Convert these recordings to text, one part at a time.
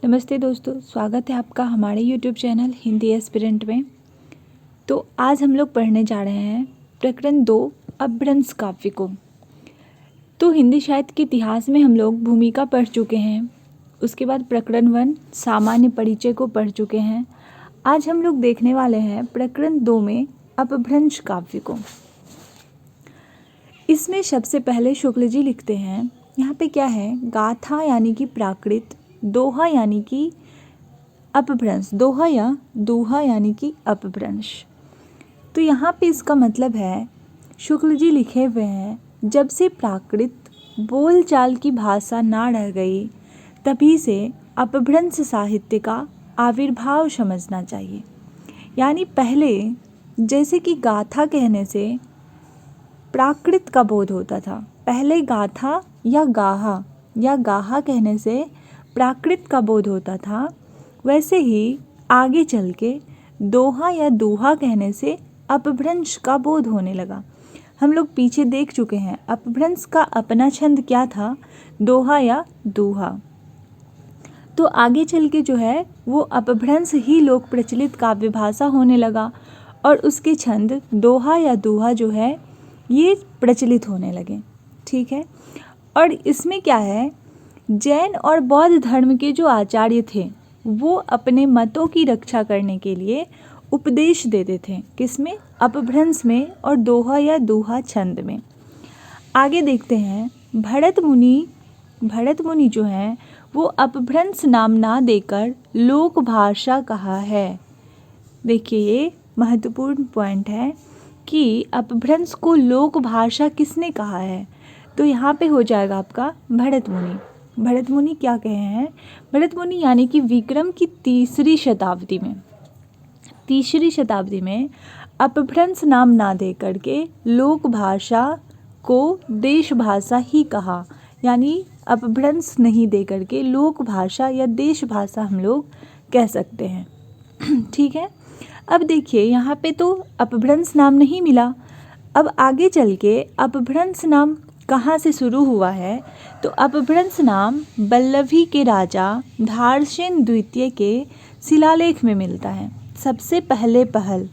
नमस्ते दोस्तों, स्वागत है आपका हमारे YouTube चैनल हिंदी एस्पिरेंट में। तो आज हम लोग पढ़ने जा रहे हैं प्रकरण 2 अपभ्रंश काव्य को। तो हिंदी साहित्य के इतिहास में हम लोग भूमिका पढ़ चुके हैं, उसके बाद प्रकरण 1 सामान्य परिचय को पढ़ चुके हैं। आज हम लोग देखने वाले हैं प्रकरण 2 में अपभ्रंश काव्य को। इसमें सबसे पहले शुक्ल जी लिखते हैं, यहाँ पे क्या है, गाथा यानी कि प्राकृत, दोहा यानी कि अपभ्रंश, दोहा या दोहा यानी कि अपभ्रंश। तो यहाँ पे इसका मतलब है, शुक्ल जी लिखे हुए हैं, जब से प्राकृत बोलचाल की भाषा ना रह गई तभी से अपभ्रंश साहित्य का आविर्भाव समझना चाहिए। यानी पहले जैसे कि गाथा कहने से प्राकृत का बोध होता था, पहले गाथा या गाहा कहने से प्राकृत का बोध होता था, वैसे ही आगे चल के दोहा या दोहा कहने से अपभ्रंश का बोध होने लगा। हम लोग पीछे देख चुके हैं अपभ्रंश का अपना छंद क्या था, दोहा या दोहा। तो आगे चल के जो है वो अपभ्रंश ही लोक प्रचलित काव्य भाषा होने लगा और उसके छंद दोहा या दोहा जो है ये प्रचलित होने लगे। ठीक है, और इसमें क्या है, जैन और बौद्ध धर्म के जो आचार्य थे वो अपने मतों की रक्षा करने के लिए उपदेश देते थे, किसमें, अपभ्रंश में और दोहा या दोहा छंद में। आगे देखते हैं, भरत मुनि जो हैं वो अपभ्रंश नाम ना देकर लोक भाषा कहा है। देखिए ये महत्वपूर्ण पॉइंट है कि अपभ्रंश को लोक भाषा किसने कहा है, तो यहाँ पे हो जाएगा आपका भरत मुनि। भरत मुनि क्या कहे हैं, भरत मुनि यानी कि विक्रम की तीसरी शताब्दी में अपभ्रंश नाम ना दे करके लोक भाषा को देश भाषा ही कहा। यानी अपभ्रंश नहीं दे करके लोक भाषा या देश भाषा हम लोग कह सकते हैं। ठीक है, अब देखिए यहाँ पे तो अपभ्रंश नाम नहीं मिला। अब आगे चल के अपभ्रंश नाम कहाँ से शुरू हुआ है, तो अपभ्रंश नाम वल्लभी के राजा धारसेन द्वितीय के शिलालेख में मिलता है। सबसे पहले पहल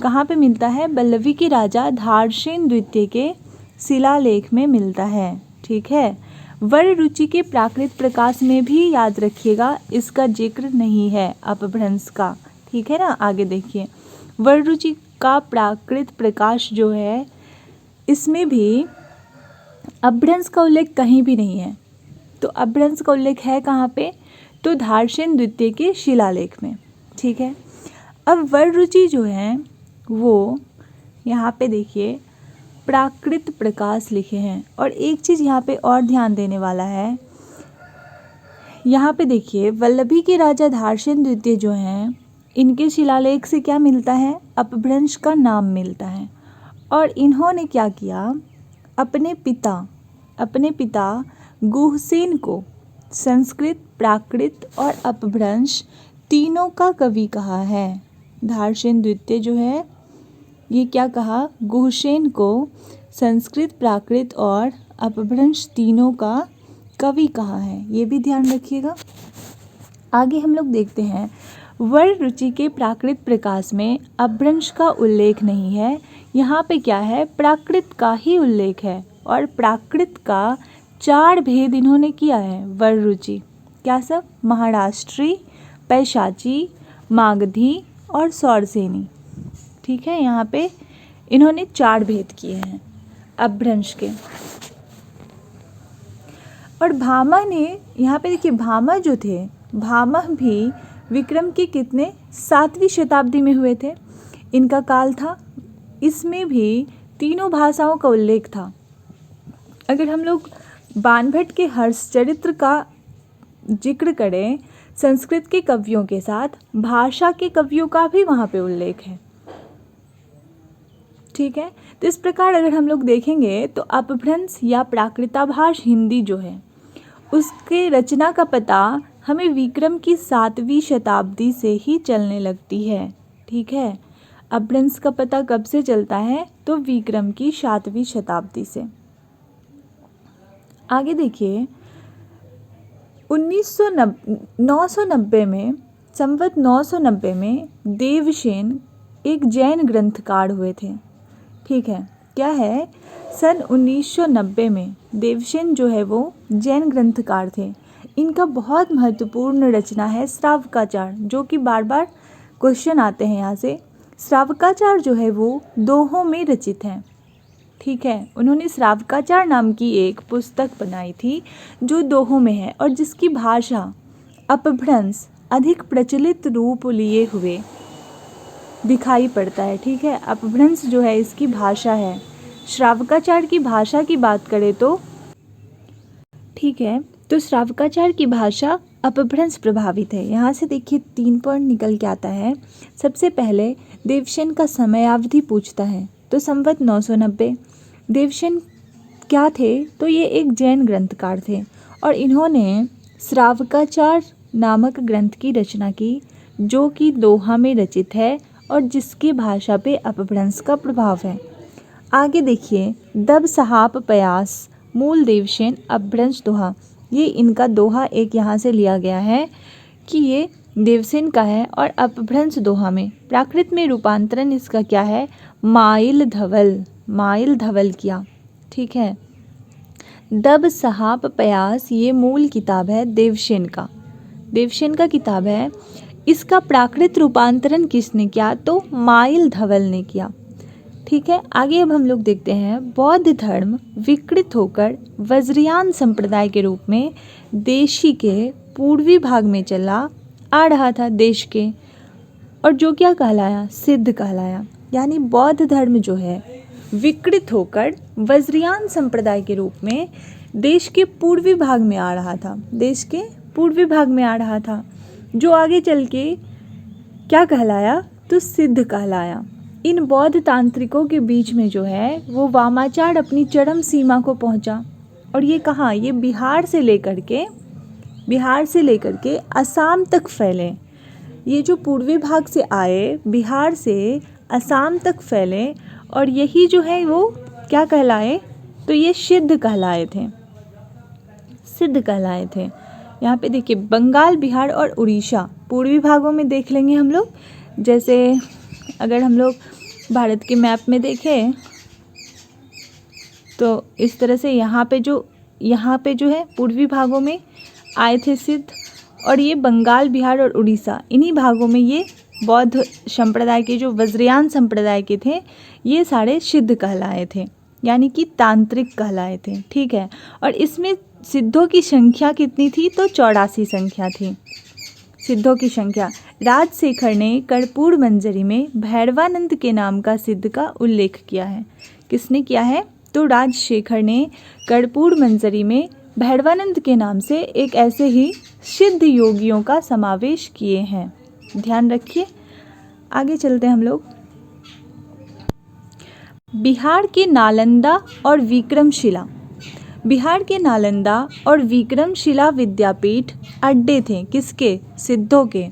कहाँ पे मिलता है, वल्लभी के राजा धारसेन द्वितीय के शिलालेख में मिलता है। ठीक है, वर रुचि के प्राकृत प्रकाश में भी याद रखिएगा इसका जिक्र नहीं है अपभ्रंश का। ठीक है ना, आगे देखिए, वर रुचि का प्राकृत प्रकाश जो है इसमें भी अपभ्रंश का उल्लेख कहीं भी नहीं है। तो अपभ्रंश का उल्लेख है कहाँ पे, तो धारसेन द्वितीय के शिलालेख में। ठीक है, अब वर रुचि जो है वो यहाँ पे देखिए प्राकृत प्रकाश लिखे हैं। और एक चीज़ यहाँ पे और ध्यान देने वाला है, यहाँ पे देखिए वल्लभी के राजा धारसेन द्वितीय जो हैं इनके शिलालेख से क्या मिलता है, अपभ्रंश का नाम मिलता है। और इन्होंने क्या किया, अपने पिता गुहसेन को संस्कृत, प्राकृत और अपभ्रंश तीनों का कवि कहा है। धारसेन द्वितीय जो है ये क्या कहा, गुहसेन को संस्कृत, प्राकृत और अपभ्रंश तीनों का कवि कहा है, ये भी ध्यान रखिएगा। आगे हम लोग देखते हैं, वर रुचि के प्राकृत प्रकाश में अपभ्रंश का उल्लेख नहीं है। यहाँ पे क्या है, प्राकृत का ही उल्लेख है। और प्राकृत का 4 भेद इन्होंने किया है वर रुचि, क्या सब, महाराष्ट्री, पैशाची, मागधी और सौरसेनी। ठीक है, यहाँ पे इन्होंने 4 भेद किए हैं अपभ्रंश के। और भामह ने, यहाँ पे देखिए भामह जो थे, भामह भी विक्रम के कितने, 7वीं शताब्दी में हुए थे, इनका काल था। इसमें भी तीनों भाषाओं का उल्लेख था। अगर हम लोग बाणभट्ट के हर्षचरित्र का जिक्र करें संस्कृत के कवियों के साथ, भाषा के कवियों का भी वहाँ पे उल्लेख है। ठीक है, तो इस प्रकार अगर हम लोग देखेंगे तो अपभ्रंश या प्राकृताभास हिंदी जो है उसके रचना का पता हमें विक्रम की 7वीं शताब्दी से ही चलने लगती है। ठीक है, अपभ्रंश का पता कब से चलता है, तो विक्रम की 7वीं शताब्दी से। आगे देखिए, 990 में, संवत 990 में देवसेन एक जैन ग्रंथकार हुए थे। ठीक है, क्या है, सन 1990 में देवसेन जो है वो जैन ग्रंथकार थे। इनका बहुत महत्वपूर्ण रचना है श्रावकाचार, जो कि बार बार क्वेश्चन आते हैं यहाँ से। श्रावकाचार जो है वो दोहों में रचित है। ठीक है, उन्होंने श्रावकाचार नाम की एक पुस्तक बनाई थी जो दोहों में है और जिसकी भाषा अपभ्रंश अधिक प्रचलित रूप लिए हुए दिखाई पड़ता है। ठीक है, अपभ्रंश जो है इसकी भाषा है। श्रावकाचार की भाषा की बात करें तो, ठीक है, तो श्रावकाचार की भाषा अपभ्रंश प्रभावित है। यहाँ से देखिए 3 पॉइंट निकल के आता है। सबसे पहले देवसेन का समयावधि पूछता है, तो संवत 990। देवसेन क्या थे, तो ये एक जैन ग्रंथकार थे और इन्होंने श्रावकाचार नामक ग्रंथ की रचना की, जो कि दोहा में रचित है और जिसकी भाषा पे अपभ्रंश का प्रभाव है। आगे देखिए, दब सहाप पयास मूल देवसेन अपभ्रंश दोहा, ये इनका दोहा एक यहाँ से लिया गया है कि ये देवसेन का है और अपभ्रंश दोहा में प्राकृत में रूपांतरण इसका क्या है, माइल धवल किया। ठीक है, दब सहाप पयास ये मूल किताब है देवसेन का किताब है। इसका प्राकृत रूपांतरण किसने किया, तो माइल धवल ने किया। ठीक है, आगे अब हम लोग देखते हैं, बौद्ध धर्म विकृत होकर वज्रयान संप्रदाय के रूप में देशी के पूर्वी भाग में चला आ रहा था देश के, और जो क्या कहलाया, सिद्ध कहलाया। यानी बौद्ध धर्म जो है विकृत होकर वज्रयान संप्रदाय के रूप में देश के पूर्वी भाग में आ रहा था, जो आगे चल के क्या कहलाया, तो सिद्ध कहलाया। इन बौद्ध तांत्रिकों के बीच में जो है वो वामाचार अपनी चरम सीमा को पहुंचा, और ये कहाँ, ये बिहार से लेकर के असम तक फैले। ये जो पूर्वी भाग से आए, बिहार से असम तक फैले, और यही जो है वो क्या कहलाए, तो ये सिद्ध कहलाए थे। यहाँ पे देखिए, बंगाल, बिहार और उड़ीसा पूर्वी भागों में देख लेंगे हम लोग। जैसे अगर हम लोग भारत के मैप में देखें तो इस तरह से यहाँ पे जो है पूर्वी भागों में आए थे सिद्ध, और ये बंगाल, बिहार और उड़ीसा, इन्हीं भागों में ये बौद्ध संप्रदाय के जो वज्रयान संप्रदाय के थे ये सारे सिद्ध कहलाए थे, यानी कि तांत्रिक कहलाए थे। ठीक है, और इसमें सिद्धों की संख्या कितनी थी, तो 84 संख्या थी सिद्धों की संख्या। राजशेखर ने कर्पूर मंजरी में भैरवानंद के नाम का सिद्ध का उल्लेख किया है। किसने किया है, तो राजशेखर ने कर्पूर मंजरी में भैरवानंद के नाम से एक ऐसे ही सिद्ध योगियों का समावेश किए हैं। ध्यान रखिए। आगे चलते हैं हम लोग। बिहार के नालंदा और विक्रमशिला विद्यापीठ अड्डे थे, किसके, सिद्धों के।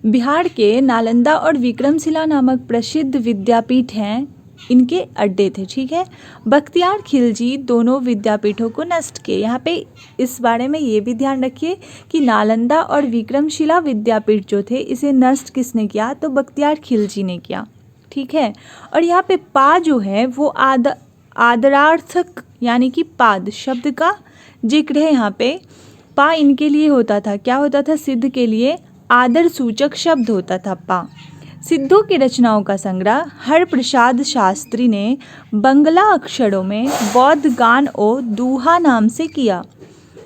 बिहार के नालंदा और विक्रमशिला नामक प्रसिद्ध विद्यापीठ हैं, इनके अड्डे थे। ठीक है, बख्तियार खिलजी दोनों विद्यापीठों को नष्ट किए। यहाँ पे इस बारे में ये भी ध्यान रखिए कि नालंदा और विक्रमशिला विद्यापीठ जो थे इसे नष्ट किसने किया, तो बख्तियार खिलजी ने किया। ठीक है, और यहाँ पे पा जो है वो आदरार्थक यानी कि पाद शब्द का जिक्र है। यहाँ पे पा इनके लिए होता था, क्या होता था, सिद्ध के लिए आदर सूचक शब्द होता था पा। सिद्धों की रचनाओं का संग्रह हरप्रसाद शास्त्री ने बंगला अक्षरों में बौद्ध गान ओ दूहा नाम से किया।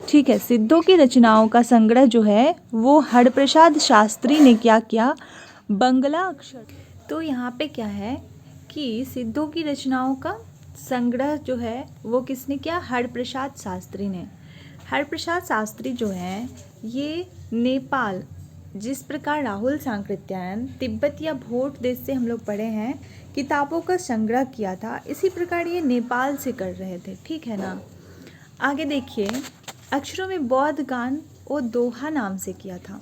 ठीक है, सिद्धों की रचनाओं का संग्रह जो है वो हरप्रसाद शास्त्री ने क्या किया, बंगला अक्षर। तो यहाँ पे क्या है कि सिद्धों की रचनाओं का संग्रह जो है वो किसने किया, हरप्रसाद शास्त्री ने। हरप्रसाद शास्त्री जो है ये नेपाल, जिस प्रकार राहुल सांकृत्यायन तिब्बत या भोट देश से हम लोग पढ़े हैं किताबों का संग्रह किया था, इसी प्रकार ये नेपाल से कर रहे थे। ठीक है ना। आगे देखिए, अक्षरों में बौद्ध गान और दोहा नाम से किया था।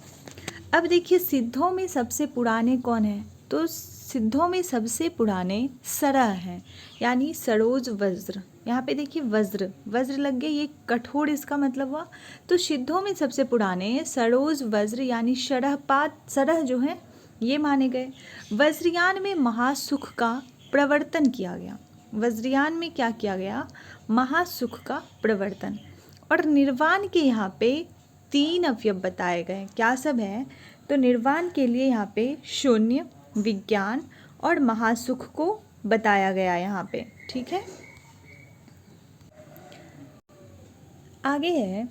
अब देखिए सिद्धों में सबसे पुराने कौन है, तो सिद्धों में सबसे पुराने सरह हैं, यानी सरोज वज्र। यहाँ पे देखिए वज्र, वज्र लग गए, ये कठोर इसका मतलब हुआ। तो सिद्धों में सबसे पुराने सरोज वज्र यानी शरहपात सरह जो है ये माने गए। वज्रयान में महासुख का प्रवर्तन किया गया। वज्रयान में क्या किया गया? महासुख का प्रवर्तन। और निर्वाण के यहाँ पे 3 अवयव बताए गए। क्या सब है? तो निर्वाण के लिए यहाँ पे शून्य, विज्ञान और महासुख को बताया गया यहाँ पे। ठीक है, आगे है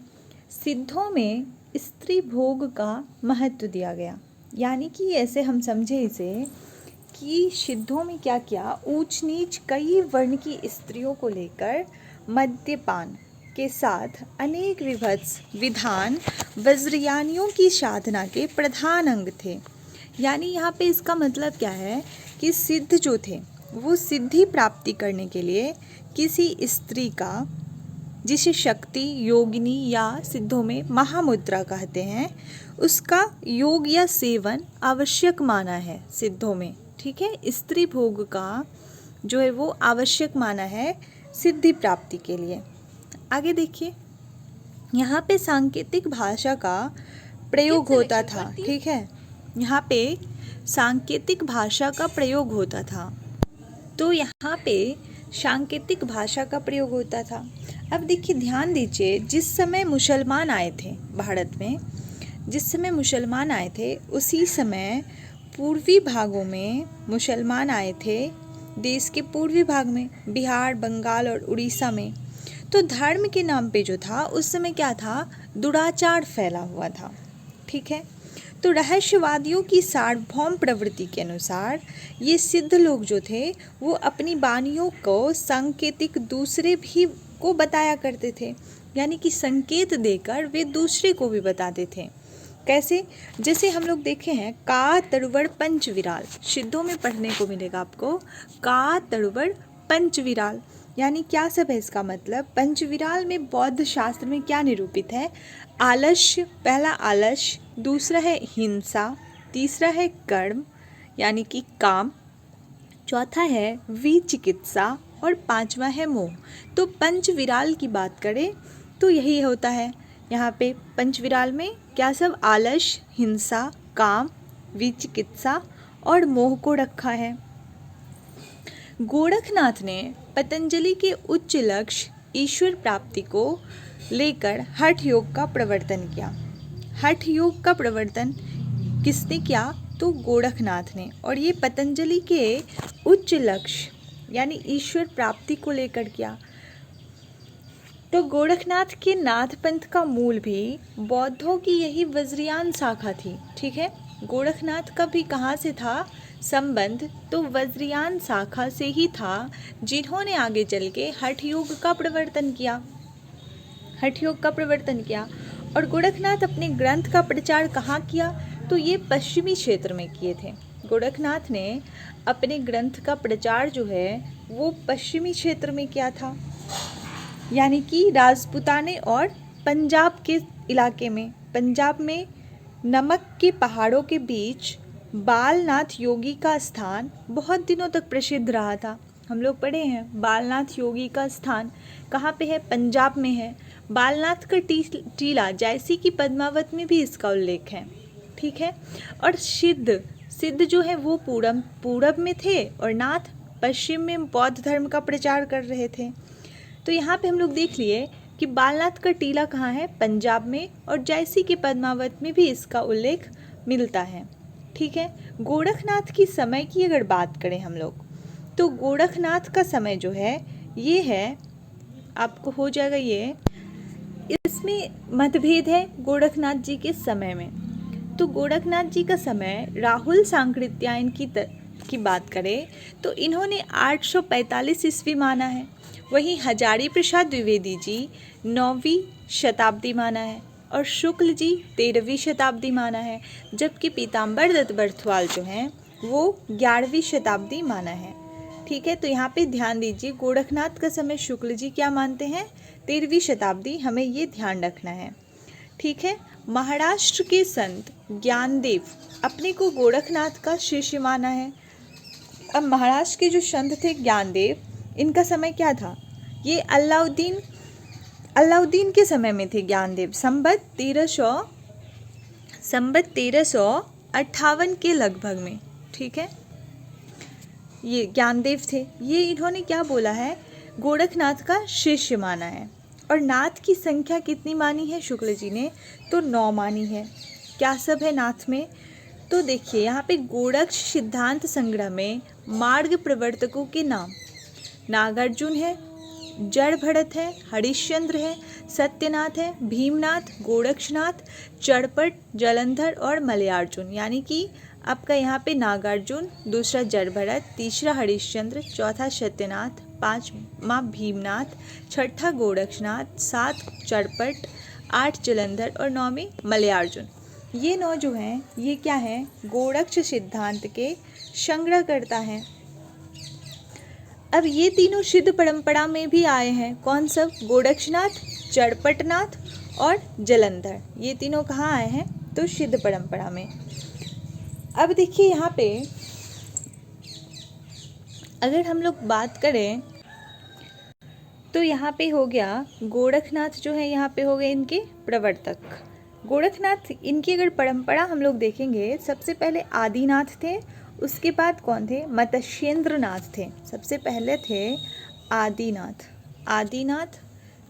सिद्धों में स्त्री भोग का महत्व दिया गया। यानी कि ऐसे हम समझे इसे कि सिद्धों में क्या किया, ऊंच नीच कई वर्ण की स्त्रियों को लेकर मद्यपान के साथ अनेक विभत्स विधान वज्रयानियों की साधना के प्रधान अंग थे। यानी यहाँ पे इसका मतलब क्या है कि सिद्ध जो थे वो सिद्धि प्राप्ति करने के लिए किसी स्त्री का, जिसे शक्ति योगिनी या सिद्धों में महामुद्रा कहते हैं, उसका योग या सेवन आवश्यक माना है सिद्धों में। ठीक है, स्त्री भोग का जो है वो आवश्यक माना है सिद्धि प्राप्ति के लिए। आगे देखिए, यहाँ पे सांकेतिक भाषा का प्रयोग होता था। ठीक है, यहाँ पे सांकेतिक भाषा का प्रयोग होता था। तो यहाँ पे सांकेतिक भाषा का प्रयोग होता था। अब देखिए, ध्यान दीजिए, जिस समय मुसलमान आए थे भारत में, जिस समय मुसलमान आए थे उसी समय पूर्वी भागों में मुसलमान आए थे, देश के पूर्वी भाग में, बिहार, बंगाल और उड़ीसा में। तो धर्म के नाम पे जो था उस समय क्या था, दुराचार फैला हुआ था। ठीक है, तो रहस्यवादियों की सार्वभौम प्रवृत्ति के अनुसार ये सिद्ध लोग जो थे वो अपनी वाणियों को सांकेतिक दूसरे भी को बताया करते थे। यानी कि संकेत देकर वे दूसरे को भी बताते थे। कैसे? जैसे हम लोग देखे हैं का तरुवर पंचविराल, सिद्धों में पढ़ने को मिलेगा आपको का तरुवर पंचविराल। यानी क्या सब है इसका मतलब? पंचविराल में बौद्ध शास्त्र में क्या निरूपित है? आलस्य, पहला आलस्य, दूसरा है हिंसा, तीसरा है कर्म यानी कि काम, चौथा है विचिकित्सा और पांचवा है मोह। तो पंचविराल की बात करें तो यही होता है। यहाँ पे पंचविराल में क्या सब? आलस्य, हिंसा, काम, विचिकित्सा और मोह को रखा है। गोरखनाथ ने पतंजलि के उच्च लक्ष्य ईश्वर प्राप्ति को लेकर हठ योग का प्रवर्तन किया। हठ योग का प्रवर्तन किसने किया? तो गोरखनाथ ने। और ये पतंजलि के उच्च लक्ष्य यानी ईश्वर प्राप्ति को लेकर किया। तो गोरखनाथ के नाथ पंथ का मूल भी बौद्धों की यही वज्रयान शाखा थी। ठीक है, गोरखनाथ का भी कहाँ से था संबंध? तो वज्रयान शाखा से ही था, जिन्होंने आगे चल के हठ योग का प्रवर्तन किया। हठ योग का प्रवर्तन किया। और गोरखनाथ अपने ग्रंथ का प्रचार कहाँ किया? तो ये पश्चिमी क्षेत्र में किए थे। गोरखनाथ ने अपने ग्रंथ का प्रचार जो है वो पश्चिमी क्षेत्र में किया था, यानी कि राजपूताने और पंजाब के इलाके में। पंजाब में नमक के पहाड़ों के बीच बालनाथ योगी का स्थान बहुत दिनों तक प्रसिद्ध रहा था। हम लोग पढ़े हैं बालनाथ योगी का स्थान कहाँ पे है? पंजाब में है। बालनाथ का टीला जैसी कि पद्मावत में भी इसका उल्लेख है। ठीक है, और सिद्ध जो है वो पूरब में थे और नाथ पश्चिम में बौद्ध धर्म का प्रचार कर रहे थे। तो यहाँ पे हम लोग देख लिए कि बालनाथ का टीला कहाँ है? पंजाब में। और जैसी कि पद्मावत में भी इसका उल्लेख मिलता है। ठीक है, गोरखनाथ की समय की अगर बात करें हम लोग, तो गोरखनाथ का समय जो है ये है, आपको हो जाएगा ये, इसमें मतभेद है गोरखनाथ जी के समय में। तो गोरखनाथ जी का समय राहुल सांकृत्यायन की बात करें तो इन्होंने 845 ईस्वी माना है। वहीं हजारी प्रसाद द्विवेदी जी 9वीं शताब्दी माना है और शुक्ल जी 13वीं शताब्दी माना है, जबकि पीताम्बर दत्त बर्थवाल जो हैं वो 11वीं शताब्दी माना है। ठीक है, तो यहाँ पे ध्यान दीजिए, गोरखनाथ का समय शुक्ल जी क्या मानते हैं? 13वीं शताब्दी, हमें ये ध्यान रखना है। ठीक है, महाराष्ट्र के संत ज्ञानदेव अपने को गोरखनाथ का शिष्य माना है। अब महाराष्ट्र के जो संत थे ज्ञानदेव, इनका समय क्या था? ये अलाउद्दीन के समय में थे ज्ञानदेव, संबत 1358 के लगभग में, ठीक है। ये ज्ञानदेव थे। ये इन्होंने क्या बोला है? गोरखनाथ का शिष्य माना है। और नाथ की संख्या कितनी मानी है शुक्ल जी ने? तो 9 मानी है। क्या सब है नाथ में? तो देखिए यहाँ पे गोरक्ष सिद्धांत संग्रह में मार्ग प्रवर्तकों के नाम नागार्जुन है, जड़ भरत है, हरिश्चंद्र है, सत्यनाथ है, भीमनाथ, गोरक्षनाथ, चड़पट, जलंधर और मलयार्जुन। यानी कि आपका यहाँ पे नागार्जुन, दूसरा जड़ भरत, तीसरा हरिश्चंद्र, चौथा सत्यनाथ, 5वां भीमनाथ, 6ठा गोरक्षनाथ, 7 चड़पट, 8 जलंधर और 9वीं मलयार्जुन। ये 9 जो हैं ये क्या हैं? गोरक्ष सिद्धांत के संग्रहकर्ता हैं। अब ये तीनों सिद्ध परंपरा में भी आए हैं। कौन सब? गोरक्षनाथ, चड़पटनाथ और जलंधर। ये तीनों कहाँ आए हैं? तो सिद्ध परंपरा में। अब देखिए यहाँ पे अगर हम लोग बात करें तो यहाँ पे हो गया गोरखनाथ जो है, यहाँ पे हो गए इनके प्रवर्तक। गोरखनाथ, इनकी अगर परंपरा हम लोग देखेंगे, सबसे पहले आदिनाथ थे, उसके बाद कौन थे? मत्स्येंद्रनाथ थे। सबसे पहले थे आदिनाथ,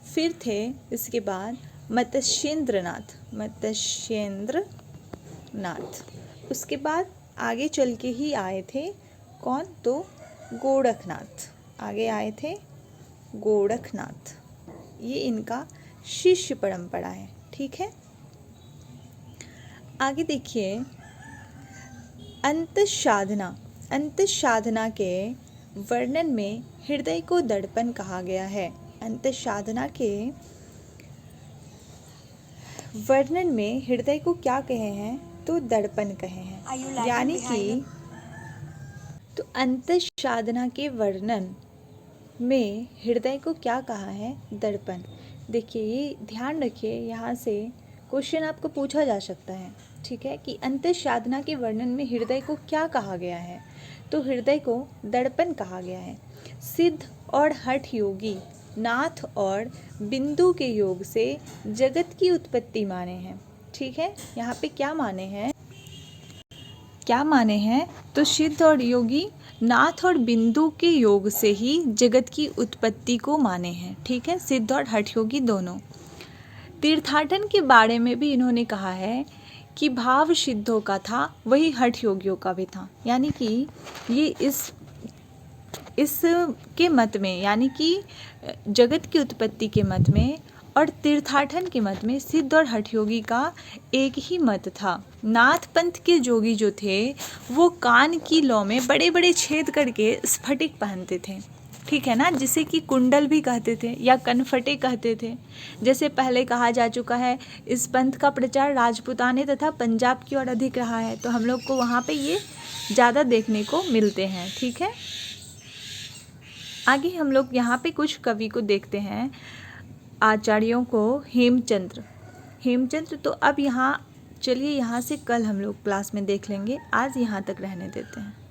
फिर थे इसके बाद मत्स्येंद्रनाथ, उसके बाद आगे चल के ही आए थे कौन? तो गोरखनाथ, आगे आए थे गोरखनाथ। ये इनका शिष्य परंपरा है, ठीक है। आगे देखिए अंतःसाधना के वर्णन में हृदय को दर्पण कहा गया है। अंतःसाधना के वर्णन में हृदय को क्या कहे हैं? तो दर्पण कहे हैं। यानी कि तो अंतःसाधना के वर्णन में हृदय को क्या कहा है? दर्पण। देखिए ये ध्यान रखिए, यहाँ से क्वेश्चन आपको पूछा जा सकता है, ठीक है, कि अंतःसाधना के वर्णन में हृदय को क्या कहा गया है? तो हृदय को दर्पण कहा गया है। सिद्ध और हठ योगी नाथ और बिंदु के योग से जगत की उत्पत्ति माने हैं, ठीक है। यहाँ पे क्या माने हैं? तो सिद्ध और योगी नाथ और बिंदु के योग से ही जगत की उत्पत्ति को माने हैं, ठीक है, सिद्ध और हठ योगी दोनों। तीर्थाटन के बारे में भी इन्होंने कहा है कि भाव सिद्धों का था वही हठ योगियों का भी था। यानी कि ये इस के मत में, यानी कि जगत की उत्पत्ति के मत में और तीर्थाटन के मत में सिद्ध और हठ योगी का एक ही मत था। नाथ पंथ के जोगी जो थे वो कान की लौ में बड़े बड़े छेद करके स्फटिक पहनते थे, ठीक है ना, जिसे कि कुंडल भी कहते थे या कनफटे कहते थे। जैसे पहले कहा जा चुका है, इस पंथ का प्रचार राजपूताने तथा पंजाब की ओर अधिक रहा है, तो हम लोग को वहाँ पे ये ज़्यादा देखने को मिलते हैं, ठीक है। आगे हम लोग यहाँ पे कुछ कवि को देखते हैं, आचार्यों को। हेमचंद्र तो अब यहाँ चलिए यहाँ से कल हम लोग क्लास में देख लेंगे, आज यहाँ तक रहने देते हैं।